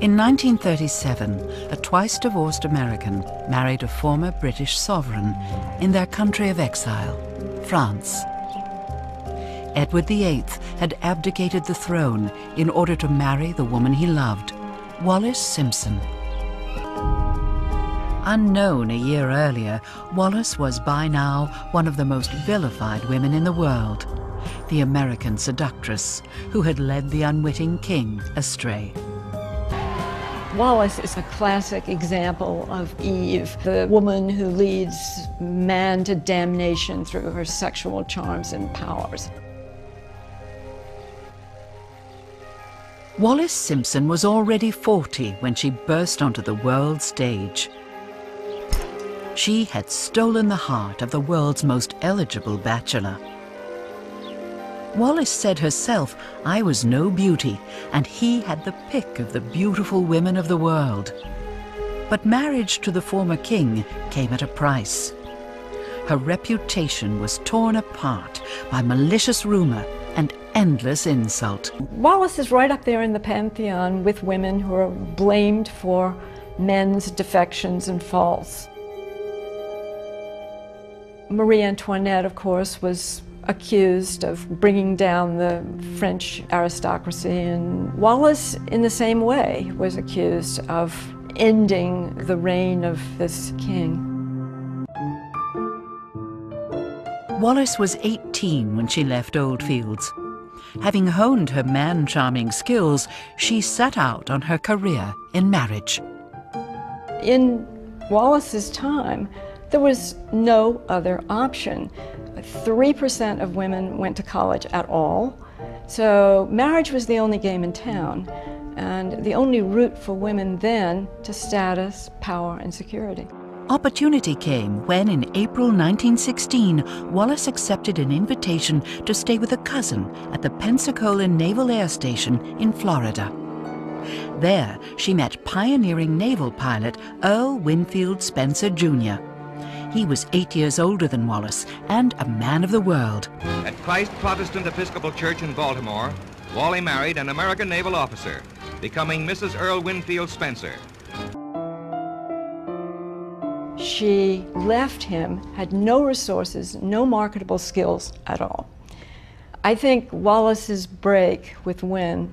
In 1937, a twice-divorced American married a former British sovereign in their country of exile, France. Edward VIII had abdicated the throne in order to marry the woman he loved, Wallis Simpson. Unknown a year earlier, Wallis was by now one of the most vilified women in the world, the American seductress who had led the unwitting king astray. Wallis is a classic example of Eve, the woman who leads man to damnation through her sexual charms and powers. Wallis Simpson was already 40 when she burst onto the world stage. She had stolen the heart of the world's most eligible bachelor. Wallis said herself, "I was no beauty, and he had the pick of the beautiful women of the world." But marriage to the former king came at a price. Her reputation was torn apart by malicious rumor and endless insult. Wallis is right up there in the pantheon with women who are blamed for men's defections and faults. Marie Antoinette, of course, was accused of bringing down the French aristocracy, and Wallis, in the same way, was accused of ending the reign of this king. Wallis was 18 when she left Oldfields. Having honed her man-charming skills, she set out on her career in marriage. In Wallis's time, there was no other option. 3% of women went to college at all, so marriage was the only game in town, and the only route for women then to status, power, and security. Opportunity came when, in April 1916, Wallis accepted an invitation to stay with a cousin at the Pensacola Naval Air Station in Florida. There, she met pioneering naval pilot Earl Winfield Spencer, Jr. He was 8 years older than Wallis and a man of the world. At Christ Protestant Episcopal Church in Baltimore, Wally married an American naval officer, becoming Mrs. Earl Winfield Spencer. She left him, had no resources, no marketable skills at all. I think Wallis's break with Win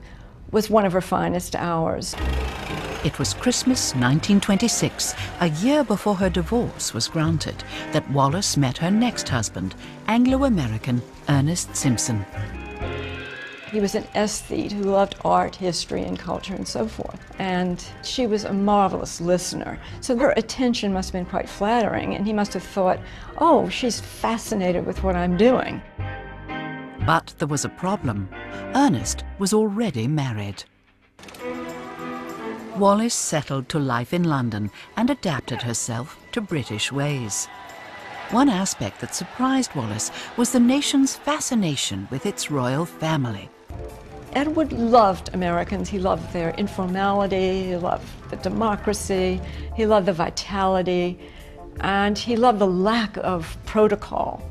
was one of her finest hours. It was Christmas 1926, a year before her divorce was granted, that Wallis met her next husband, Anglo-American Ernest Simpson. He was an aesthete who loved art, history, and culture, and so forth. And she was a marvelous listener. So her attention must have been quite flattering, and he must have thought, oh, she's fascinated with what I'm doing. But there was a problem. Ernest was already married. Wallis settled to life in London and adapted herself to British ways. One aspect that surprised Wallis was the nation's fascination with its royal family. Edward loved Americans. He loved their informality, he loved the democracy, he loved the vitality, and he loved the lack of protocol.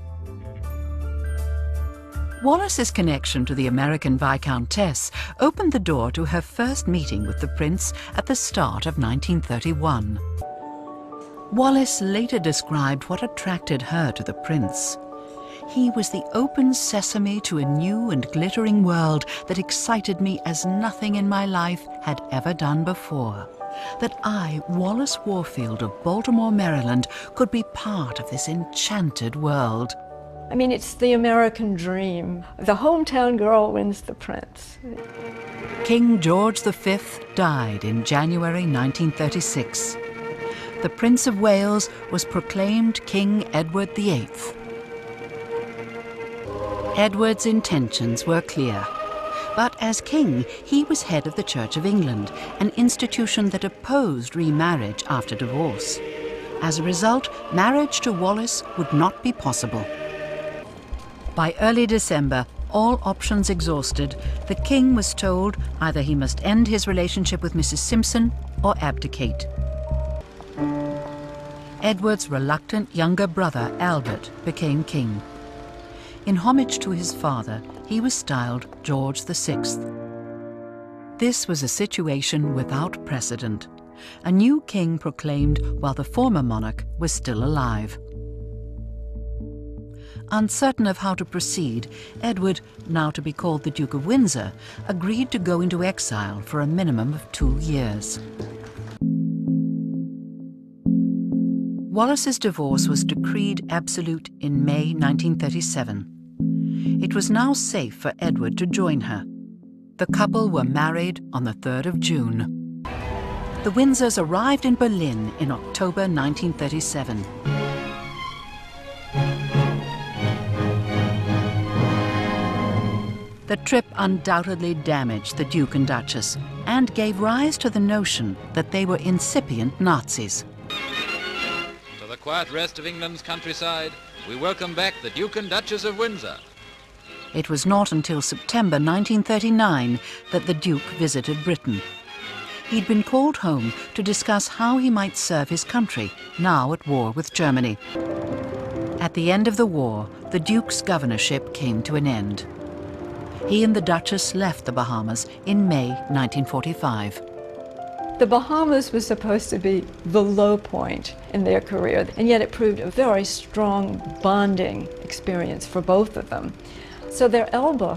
Wallis's connection to the American Viscountess opened the door to her first meeting with the prince at the start of 1931. Wallis later described what attracted her to the prince. He was the open sesame to a new and glittering world that excited me as nothing in my life had ever done before. That I, Wallis Warfield of Baltimore, Maryland, could be part of this enchanted world. I mean, it's the American dream. The hometown girl wins the prince. King George V died in January 1936. The Prince of Wales was proclaimed King Edward VIII. Edward's intentions were clear. But as king, he was head of the Church of England, an institution that opposed remarriage after divorce. As a result, marriage to Wallis would not be possible. By early December, all options exhausted, the king was told either he must end his relationship with Mrs. Simpson or abdicate. Edward's reluctant younger brother, Albert, became king. In homage to his father, he was styled George VI. This was a situation without precedent. A new king proclaimed while the former monarch was still alive. Uncertain of how to proceed, Edward, now to be called the Duke of Windsor, agreed to go into exile for a minimum of 2 years. Wallis's divorce was decreed absolute in May 1937. It was now safe for Edward to join her. The couple were married on the 3rd of June. The Windsors arrived in Berlin in October 1937. The trip undoubtedly damaged the Duke and Duchess and gave rise to the notion that they were incipient Nazis. To the quiet rest of England's countryside, we welcome back the Duke and Duchess of Windsor. It was not until September 1939 that the Duke visited Britain. He'd been called home to discuss how he might serve his country, now at war with Germany. At the end of the war, the Duke's governorship came to an end. He and the Duchess left the Bahamas in May 1945. The Bahamas was supposed to be the low point in their career, and yet it proved a very strong bonding experience for both of them. So their Elba,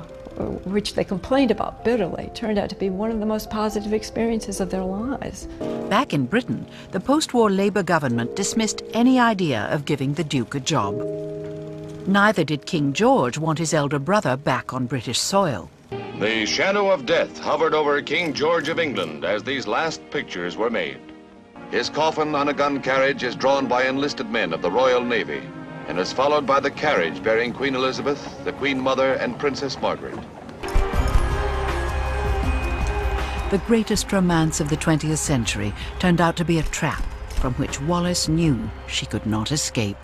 which they complained about bitterly, turned out to be one of the most positive experiences of their lives. Back in Britain, the post-war Labour government dismissed any idea of giving the Duke a job. Neither did King George want his elder brother back on British soil. The shadow of death hovered over King George of England as these last pictures were made. His coffin on a gun carriage is drawn by enlisted men of the Royal Navy and is followed by the carriage bearing Queen Elizabeth, the Queen Mother, and Princess Margaret. The greatest romance of the 20th century turned out to be a trap from which Wallis knew she could not escape.